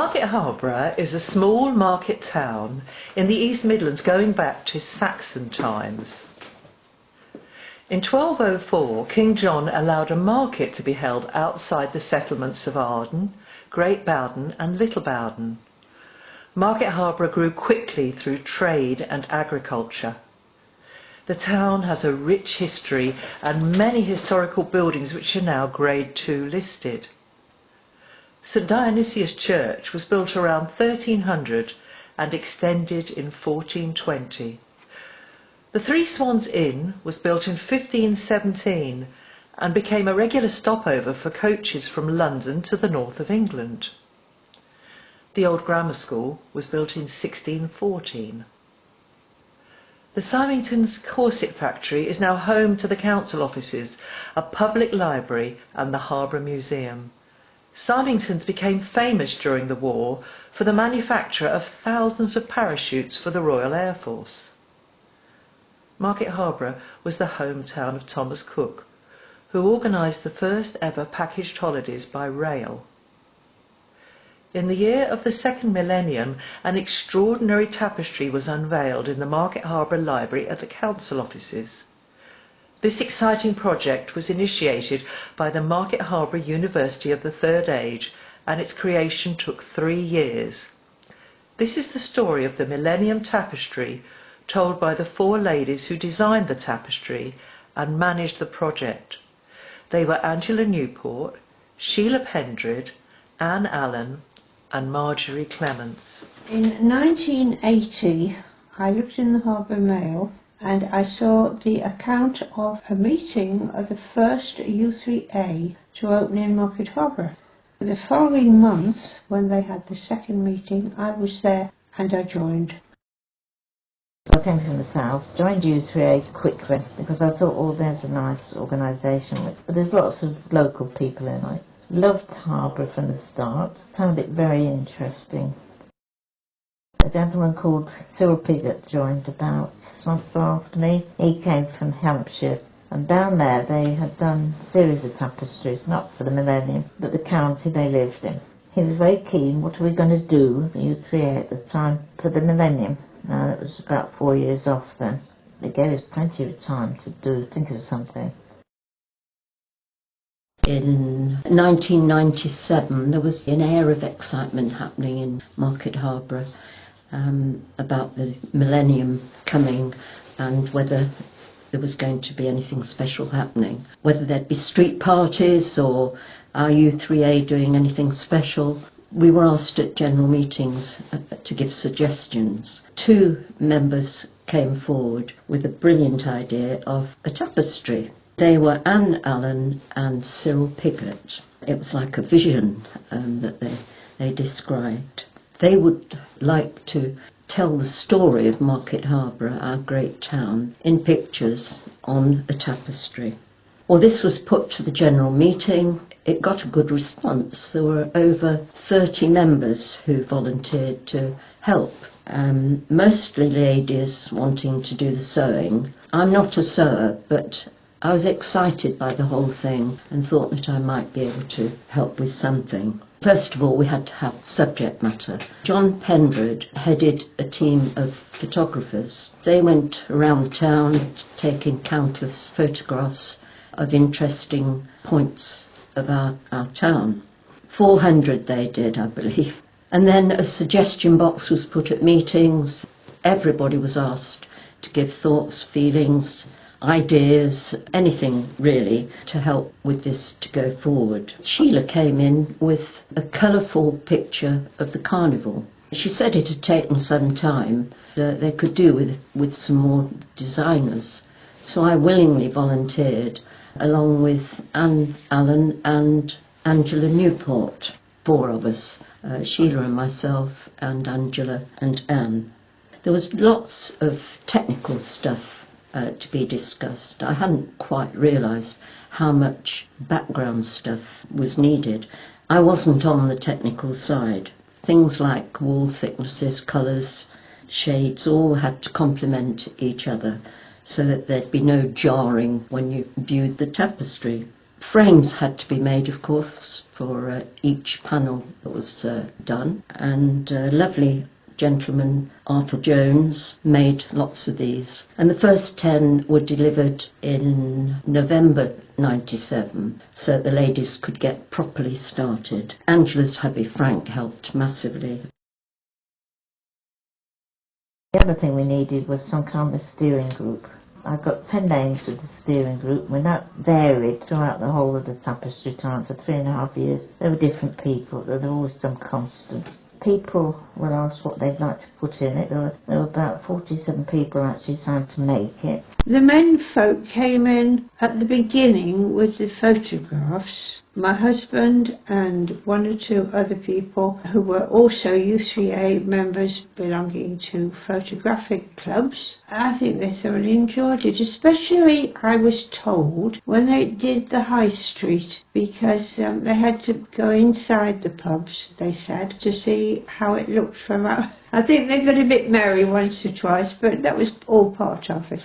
Market Harborough is a small market town in the East Midlands going back to Saxon times. In 1204, King John allowed a market to be held outside the settlements of Arden, Great Bowden and Little Bowden. Market Harborough grew quickly through trade and agriculture. The town has a rich history and many historical buildings which are now Grade 2 listed. St Dionysius Church was built around 1300 and extended in 1420. The Three Swans Inn was built in 1517 and became a regular stopover for coaches from London to the north of England. The old grammar school was built in 1614. The Symington's corset factory is now home to the council offices, a public library and the Harbour Museum. Symington's became famous during the war for the manufacture of thousands of parachutes for the Royal Air Force. Market Harborough was the hometown of Thomas Cook, who organised the first ever packaged holidays by rail. In the year of the second millennium, an extraordinary tapestry was unveiled in the Market Harborough Library at the council offices. This exciting project was initiated by the Market Harborough University of the Third Age, and its creation took 3 years. This is the story of the Millenium Tapestry, told by the 4 ladies who designed the tapestry and managed the project. They were Angela Newport, Sheila Pendred, Anne Allen and Marjorie Clements. In 1980, I looked in the Harbour Mail and I saw the account of a meeting of the first U3A to open in Market Harborough. The following month, when they had the second meeting, I was there and I joined. I came from the south, joined U3A quickly because I thought, oh, there's a nice organisation, but there's lots of local people in it. Loved Harborough from the start, found it very interesting. A gentleman called Cyril Pigott joined about 6 months after me. He came from Hampshire, and down there they had done a series of tapestries, not for the millennium, but the county they lived in. He was very keen, what are we going to do, U3A at the time, for the millennium. Now it was about 4 years off then. It gave us plenty of time to think of something. In 1997 there was an air of excitement happening in Market Harborough about the millennium coming and whether there was going to be anything special happening, whether there'd be street parties or our U3A doing anything special. We were asked at general meetings to give suggestions. 2 members came forward with a brilliant idea of a tapestry. They were Anne Allen and Cyril Pigott. It was like a vision that they described. They would like to tell the story of Market Harborough, our great town, in pictures on a tapestry. Well, this was put to the general meeting. It got a good response. There were over 30 members who volunteered to help. Mostly ladies wanting to do the sewing. I'm not a sewer, but I was excited by the whole thing and thought that I might be able to help with something. First of all, we had to have subject matter. John Pendred headed a team of photographers. They went around town taking countless photographs of interesting points of our town. 400 they did, I believe. And then a suggestion box was put at meetings. Everybody was asked to give thoughts, feelings, ideas, anything really to help with this to go forward. Sheila came in with a colourful picture of the carnival. She said it had taken some time. They could do with some more designers. So I willingly volunteered along with Anne Allen and Angela Newport. 4 of us, Sheila and myself and Angela and Anne. There was lots of technical stuff to be discussed. I hadn't quite realised how much background stuff was needed. I wasn't on the technical side. Things like wall thicknesses, colours, shades, all had to complement each other so that there'd be no jarring when you viewed the tapestry. Frames had to be made, of course, for each panel that was done, and lovely gentleman Arthur Jones made lots of these, and the first 10 were delivered in November 97, so the ladies could get properly started. Angela's hubby Frank helped massively. The other thing we needed was some kind of steering group. I've got 10 names of the steering group, and that varied throughout the whole of the tapestry time. For 3.5 years there were different people, there were always some constants. People were asked what they'd like to put in it. There were about 47 people actually signed to make it. The men folk came in at the beginning with the photographs. My husband and 1 or 2 other people who were also U3A members belonging to photographic clubs. I think they thoroughly enjoyed it, especially, I was told, when they did the high street, because they had to go inside the pubs, they said, to see how it looked from out. I think they got a bit merry once or twice, but that was all part of it.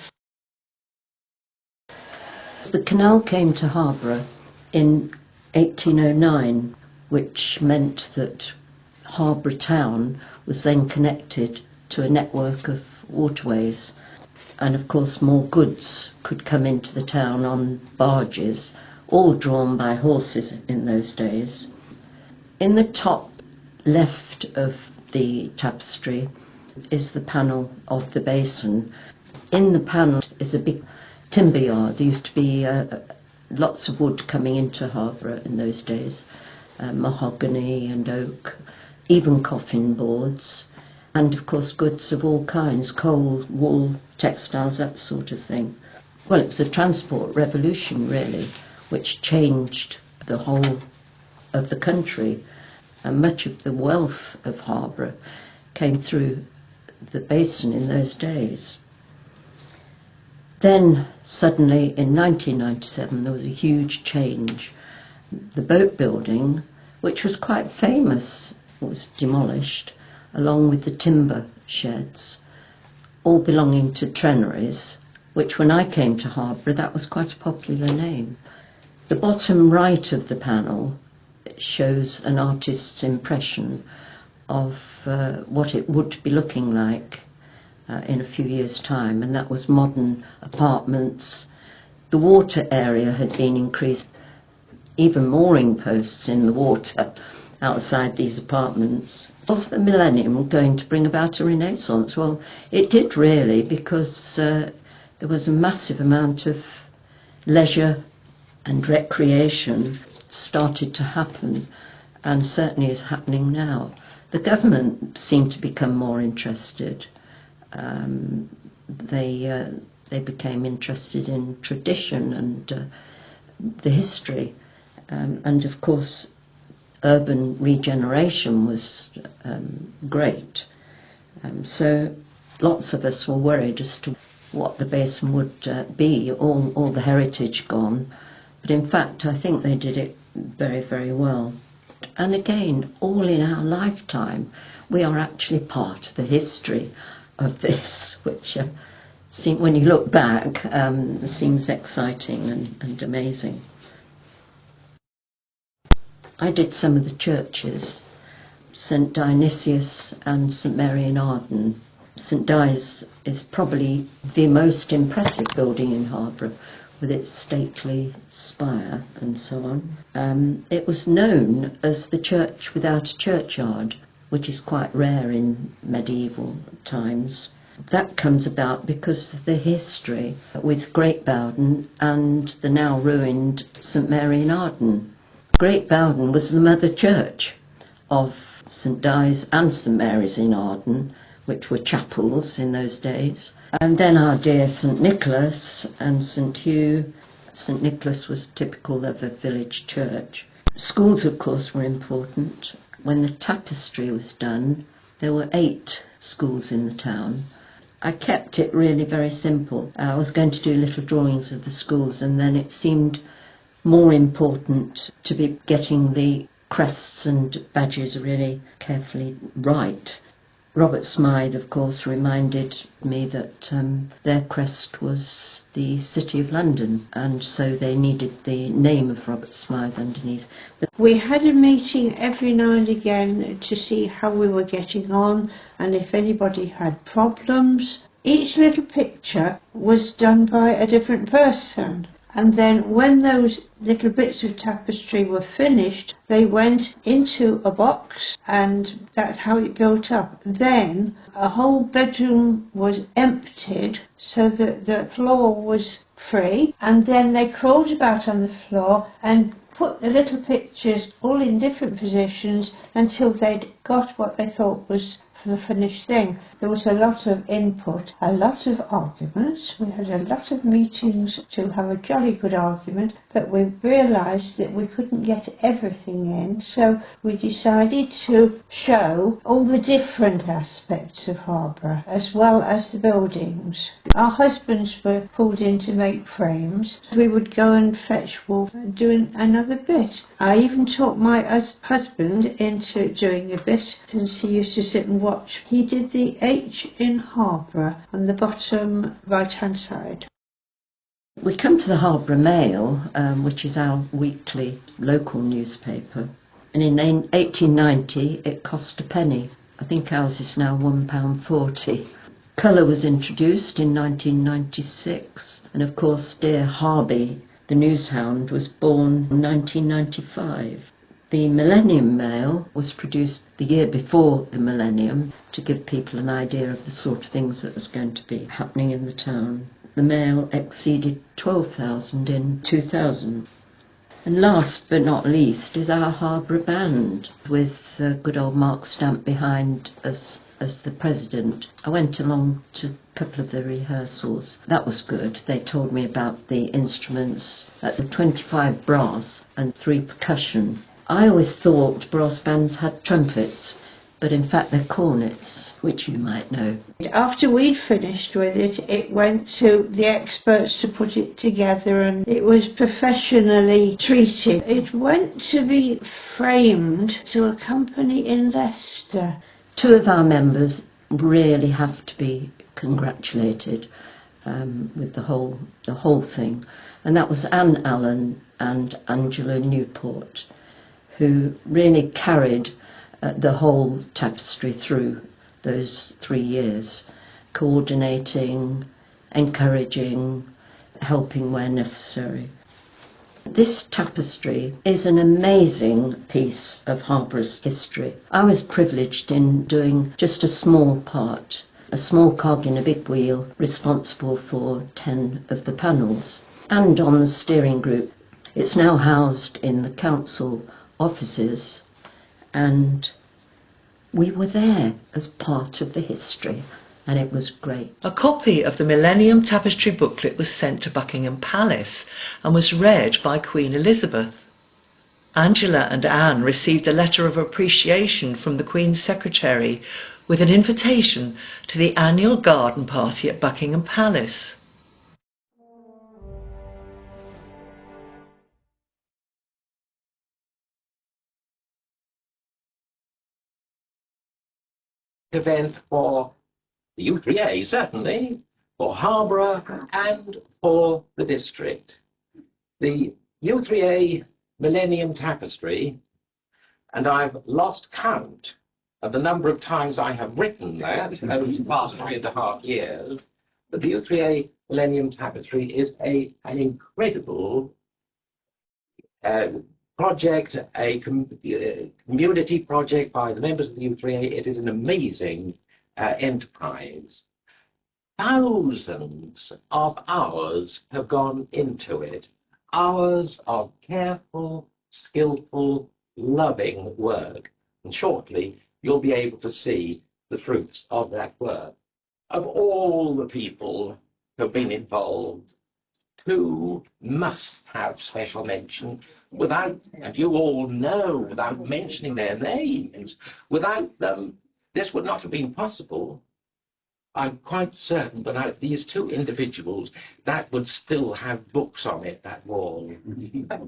The canal came to Harborough in 1809, which meant that Harborough town was then connected to a network of waterways, and of course more goods could come into the town on barges, all drawn by horses in those days. In the top left of the tapestry is the panel of the basin. In the panel is a big timber yard. There used to be lots of wood coming into Harborough in those days, mahogany and oak, even coffin boards, and of course goods of all kinds, coal, wool, textiles, that sort of thing. Well, it was a transport revolution really, which changed the whole of the country, and much of the wealth of Harborough came through the basin in those days. Then suddenly in 1997 there was a huge change. The boat building, which was quite famous, was demolished, along with the timber sheds, all belonging to Treneries, which when I came to Harborough that was quite a popular name. The bottom right of the panel shows an artist's impression of what it would be looking like in a few years' time, and that was modern apartments. The water area had been increased, even mooring posts in the water outside these apartments. Was the Millennium going to bring about a renaissance? Well, it did really, because there was a massive amount of leisure and recreation started to happen, and certainly is happening now. The government seemed to become more interested. They became interested in tradition and the history, and of course urban regeneration was great. So lots of us were worried as to what the basin would be, all the heritage gone, but in fact I think they did it very, very well. And again, all in our lifetime we are actually part of the history of this, which when you look back seems exciting and amazing. I did some of the churches, St Dionysius and St Mary in Arden. St Di's is probably the most impressive building in Harborough, with its stately spire and so on. It was known as the church without a churchyard, which is quite rare in medieval times. That comes about because of the history with Great Bowden and the now ruined St Mary in Arden. Great Bowden was the mother church of St Di's and St Mary's in Arden, which were chapels in those days. And then our dear St Nicholas and St Hugh. St Nicholas was typical of a village church. Schools, of course, were important. When the tapestry was done, there were 8 schools in the town. I kept it really very simple. I was going to do little drawings of the schools, and then it seemed more important to be getting the crests and badges really carefully right. Robert Smythe, of course, reminded me that their crest was the City of London, and so they needed the name of Robert Smythe underneath. But we had a meeting every now and again to see how we were getting on and if anybody had problems. Each little picture was done by a different person. And then when those little bits of tapestry were finished, they went into a box, and that's how it built up. Then a whole bedroom was emptied so that the floor was free, and then they crawled about on the floor and put the little pictures all in different positions until they'd got what they thought was for the finished thing. There was a lot of input, a lot of arguments. We had a lot of meetings to have a jolly good argument, but we realised that we couldn't get everything in, so we decided to show all the different aspects of Harborough as well as the buildings. Our husbands were pulled in to make frames. We would go and fetch wool and do another bit. I even talked my husband into doing a bit, since he used to sit and watch. He did the H in Harborough on the bottom right-hand side. we come to the Harborough Mail, which is our weekly local newspaper, and in 1890 it cost a penny. I think ours is now £1.40. Colour was introduced in 1996, and of course dear Harby, the newshound, was born in 1995. The Millenium Mail was produced the year before the Millennium to give people an idea of the sort of things that was going to be happening in the town. The Mail exceeded 12,000 in 2000. And last but not least is our Harborough Band, with good old Mark Stamp behind us as the president. I went along to a couple of the rehearsals. That was good. They told me about the instruments, the 25 brass and 3 percussion. I always thought brass bands had trumpets, but in fact they're cornets, which you might know. After we'd finished with it, it went to the experts to put it together, and it was professionally treated. It went to be framed to a company in Leicester. 2 of our members really have to be congratulated with the whole thing, and that was Anne Allen and Angela Newport, who really carried the whole tapestry through those 3 years, coordinating, encouraging, helping where necessary. This tapestry is an amazing piece of Harborough's history. I was privileged in doing just a small part, a small cog in a big wheel, responsible for 10 of the panels, and on the steering group. It's now housed in the council offices, and we were there as part of the history, and it was great. A copy of the Millenium Tapestry booklet was sent to Buckingham Palace and was read by Queen Elizabeth. Angela and Anne received a letter of appreciation from the Queen's Secretary with an invitation to the annual garden party at Buckingham Palace. Event for the U3A, certainly, for Harborough and for the district. The U3A Millenium Tapestry, and I've lost count of the number of times I have written that over the past 3.5 years, but the U3A Millenium Tapestry is an incredible project, a community project by the members of the U3A. It is an amazing enterprise. Thousands of hours have gone into it. Hours of careful, skillful, loving work. And shortly you'll be able to see the fruits of that work. Of all the people who have been involved, 2 must have special mention. Without, and you all know, without mentioning their names, without them, this would not have been possible. I'm quite certain without these 2 individuals, that would still have books on it, that wall.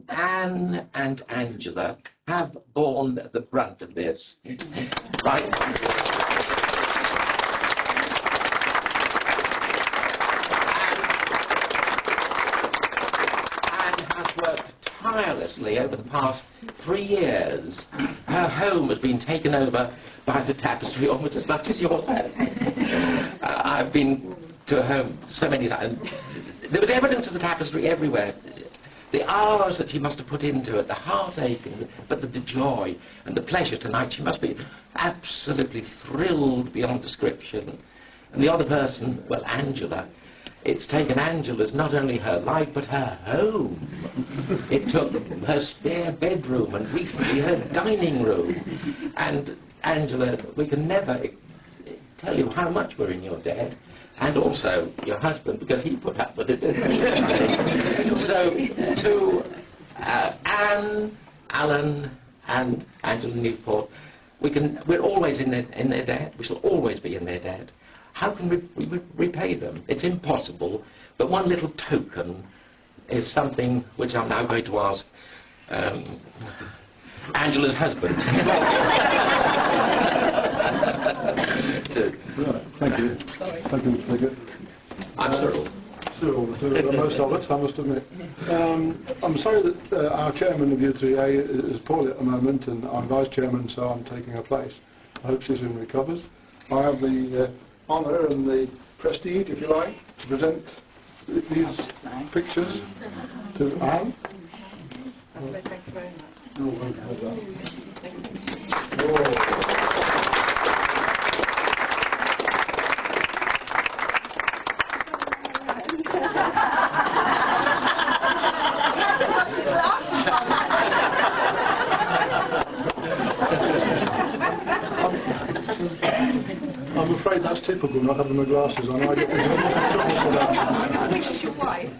Anne and Angela have borne the brunt of this. Right? Honestly, over the past 3 years, her home has been taken over by the tapestry almost as much as yours has. I've been to her home so many times. There was evidence of the tapestry everywhere. The hours that she must have put into it, the heartache, but the joy and the pleasure tonight, she must be absolutely thrilled beyond description. And the other person, well, Angela, it's taken Angela's not only her life, but her home. It took her spare bedroom and recently her dining room. And Angela, we can never tell you how much we're in your debt. And also your husband, because he put up with it. So to Anne, Alan, and Angela Newport, we're always in their debt. We shall always be in their debt. How can we repay them? It's impossible. But one little token is something which I'm now going to ask Angela's husband. Right, thank you. Thank you, Mr. Pickett. I'm Cyril. Cyril, most of us, I must admit. I'm sorry that our chairman of U3A is poorly at the moment, and I'm vice chairman, so I'm taking her place. I hope she soon recovers. I have the honour and the prestige, if you like, to present these pictures to Anne. Thank you very much. I'm afraid that's typical, not having my glasses on. I get in trouble for that. Which is your wife?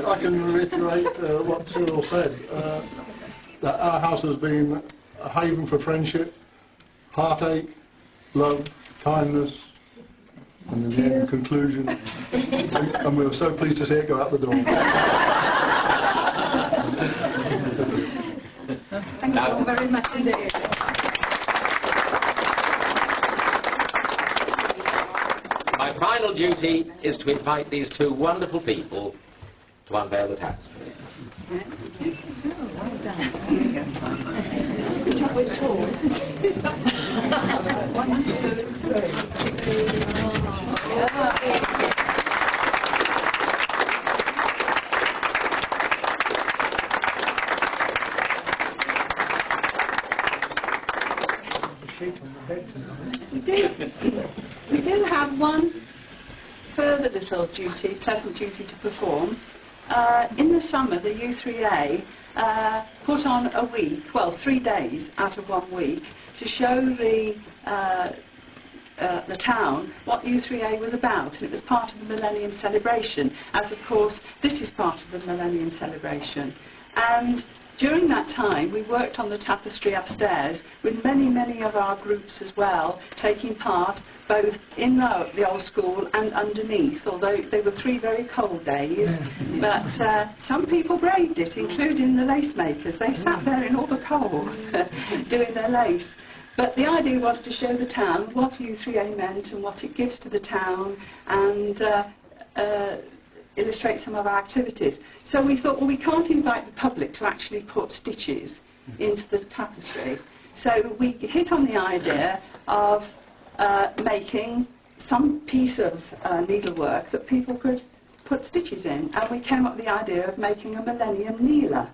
I can reiterate what Cyril said, that our house has been a haven for friendship, heartache, love, kindness, and in the end, conclusion. And we were so pleased to see it go out the door. Thank you all very much indeed. My final duty is to invite these two wonderful people to unveil the tapestry. Good job with tall. We do have one further little duty, pleasant duty to perform. In the summer, the U3A put on a week, well, 3 days out of 1 week, to show the town what U3A was about, and it was part of the Millennium Celebration, as of course this is part of the Millennium Celebration. And during that time we worked on the tapestry upstairs with many of our groups as well, taking part both in the old school and underneath, although they were 3 very cold days. But some people braved it, including the lace makers. They sat there in all the cold doing their lace. But the idea was to show the town what U3A meant and what it gives to the town, and illustrate some of our activities. So we thought, well, we can't invite the public to actually put stitches into the tapestry. So we hit on the idea of making some piece of needlework that people could put stitches in, and we came up with the idea of making a Millennium kneeler.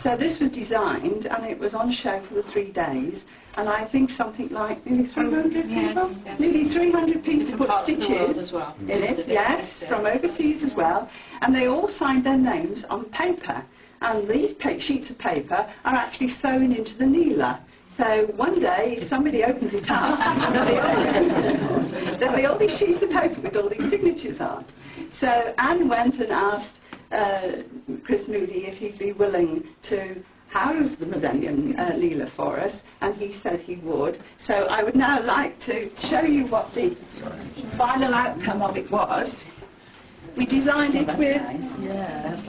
So this was designed, and it was on show for the 3 days, and I think something like nearly 300 people? Yes. Nearly 300 people put Parts of the world stitches as well. in it, yes, from overseas as well, and they all signed their names on paper, and these sheets of paper are actually sewn into the kneeler. So one day, if somebody opens it up, there'll be all these sheets of paper with all these signatures on. So Anne went and asked Chris Moody if he'd be willing to house the Millennium kneeler for us, and he said he would. So I would now like to show you what the final outcome of it was. We designed it with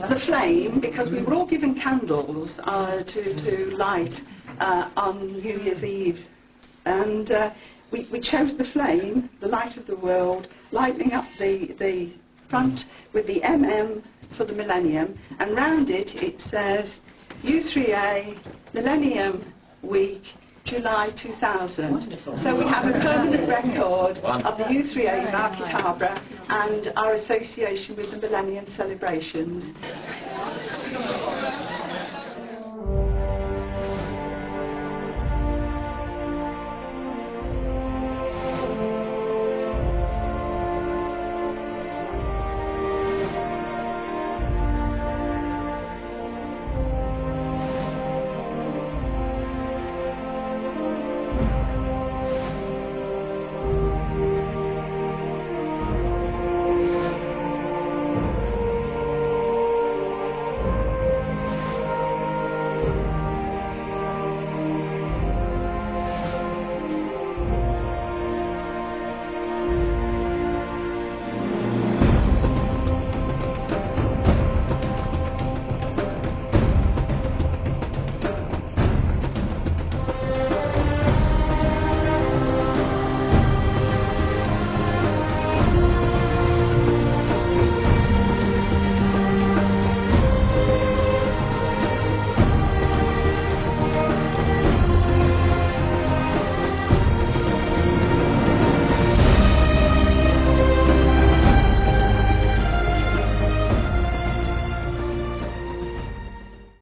the flame, because we were all given candles to light on New Year's Eve, and we chose the flame, the light of the world, lighting up the front with the MM for the Millennium, and round it it says U3A Millennium Week July 2000. Wonderful. So we have a permanent record of the U3A Market Harbour and our association with the Millennium celebrations.